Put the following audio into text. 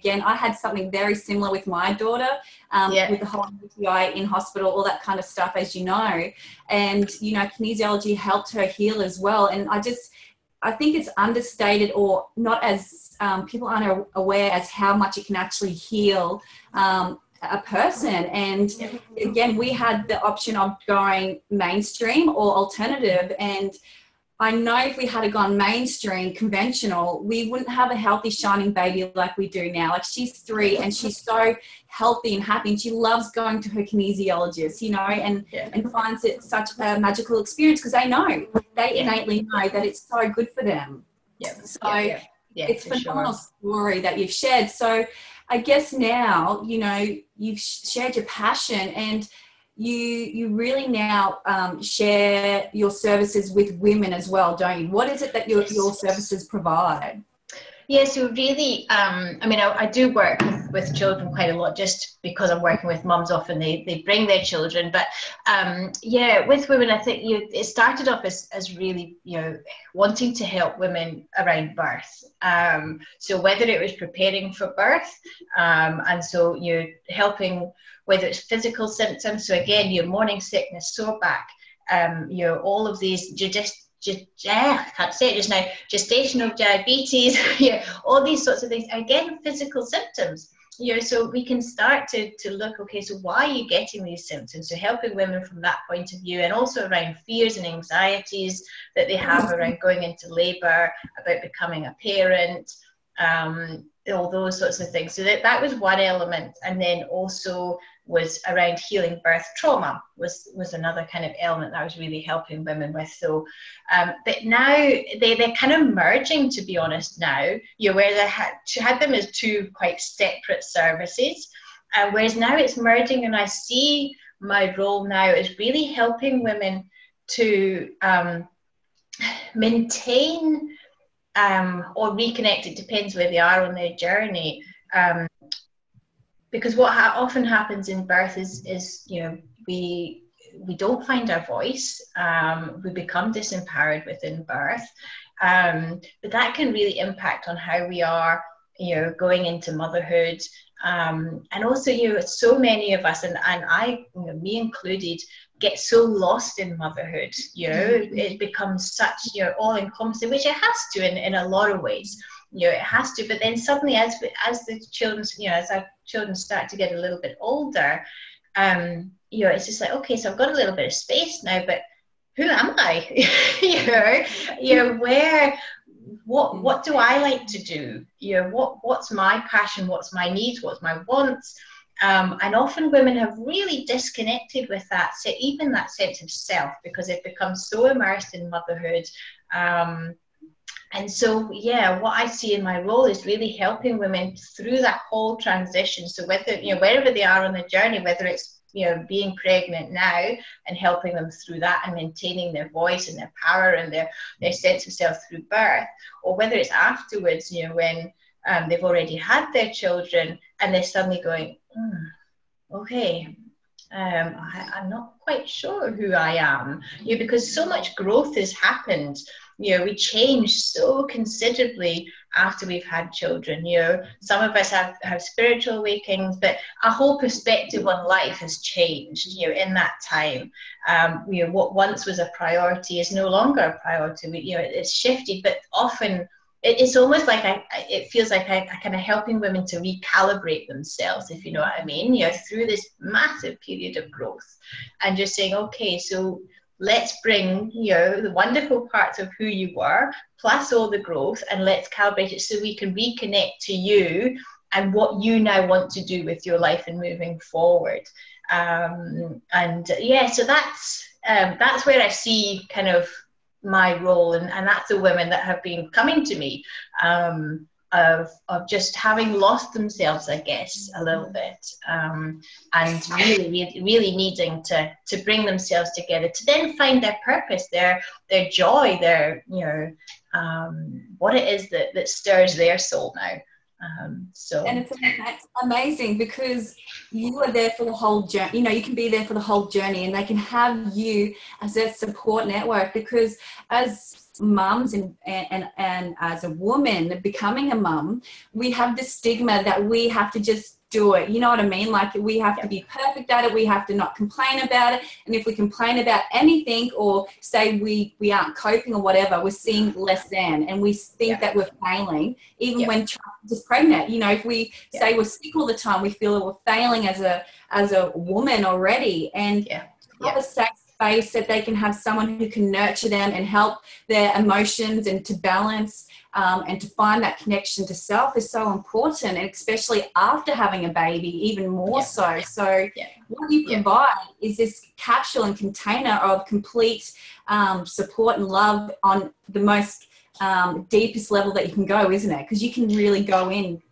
again, I had something very similar with my daughter, with the whole UTI in hospital, all that kind of stuff, as you know. And, you know, kinesiology helped her heal as well. And I think it's understated, or not as, people aren't aware as how much it can actually heal a person. And again, we had the option of going mainstream or alternative, and I know if we had gone mainstream, conventional, we wouldn't have a healthy, shining baby like we do now. Like, she's 3 and she's so healthy and happy, and she loves going to her kinesiologist, you know, and finds it such a magical experience because they innately know that it's so good for them. It's a phenomenal story that you've shared. So I guess now, you know, you've shared your passion, and you really now share your services with women as well, don't you? What is it that your services provide? Yeah, so really, I mean, I do work with children quite a lot, just because I'm working with mums. Often they bring their children, but yeah, with women, I think it started off as really, you know, wanting to help women around birth. So whether it was preparing for birth, and so you're helping, whether it's physical symptoms, so again, your morning sickness, sore back, you know, all of these I can't say it just now, gestational diabetes, yeah, all these sorts of things, again, physical symptoms, you know, so we can start to look, okay, so why are you getting these symptoms? So helping women from that point of view, and also around fears and anxieties that they have around going into labour, about becoming a parent, all those sorts of things. So that was one element. And then also was around healing birth trauma was another kind of element that I was really helping women with. So but now they're kind of merging, to be honest, now, you know, where they had them as two quite separate services, whereas now it's merging, and I see my role now as really helping women to maintain or reconnect, it depends where they are on their journey, because what often happens in birth is you know, we don't find our voice, we become disempowered within birth, but that can really impact on how we are, you know, going into motherhood, and also, you know, so many of us, and I, you know, me included, get so lost in motherhood, you know, it becomes such, you know, all-encompassing, which it has to in a lot of ways, you know, it has to, but then suddenly as the children, you know, as our children start to get a little bit older, you know, it's just like, okay, so I've got a little bit of space now, but who am I? you know, what do I like to do? You know, what's my passion? What's my needs? What's my wants? And often women have really disconnected with that, so even that sense of self, because they've become so immersed in motherhood. And so, yeah, what I see in my role is really helping women through that whole transition. So whether, you know, wherever they are on the journey, whether it's, you know, being pregnant now and helping them through that and maintaining their voice and their power and their sense of self through birth, or whether it's afterwards, you know, when they've already had their children and they're suddenly going, okay, I'm not quite sure who I am, you know, because so much growth has happened. You know, we change so considerably after we've had children. You know, some of us have spiritual awakenings, but our whole perspective on life has changed, you know, in that time. You know, what once was a priority is no longer a priority. You know, it's shifted, but often it's almost like it feels like I kind of helping women to recalibrate themselves, if you know what I mean, you know, through this massive period of growth, and just saying, okay, so let's bring, you know, the wonderful parts of who you were, plus all the growth, and let's calibrate it so we can reconnect to you and what you now want to do with your life and moving forward. And yeah, so that's where I see kind of my role, and that's the women that have been coming to me, of just having lost themselves, I guess, a little bit, and really needing to bring themselves together to then find their purpose, their joy, their, you know, what it is that stirs their soul now. And it's amazing because you are there for the whole journey. You know, you can be there for the whole journey, and they can have you as their support network, because as mums and as a woman becoming a mum, we have this stigma that we have to just do it. You know what I mean? Like we have to be perfect at it. We have to not complain about it. And if we complain about anything or say we aren't coping or whatever, we're seeing less than, and we think that we're failing, even when just pregnant. You know, if we say we're sick all the time, we feel that we're failing as a woman already. And have a safe space that they can have someone who can nurture them and help their emotions and to balance and to find that connection to self is so important, and especially after having a baby, even more so. So what you provide is this capsule and container of complete support and love on the most deepest level that you can go, isn't it? Because you can really go in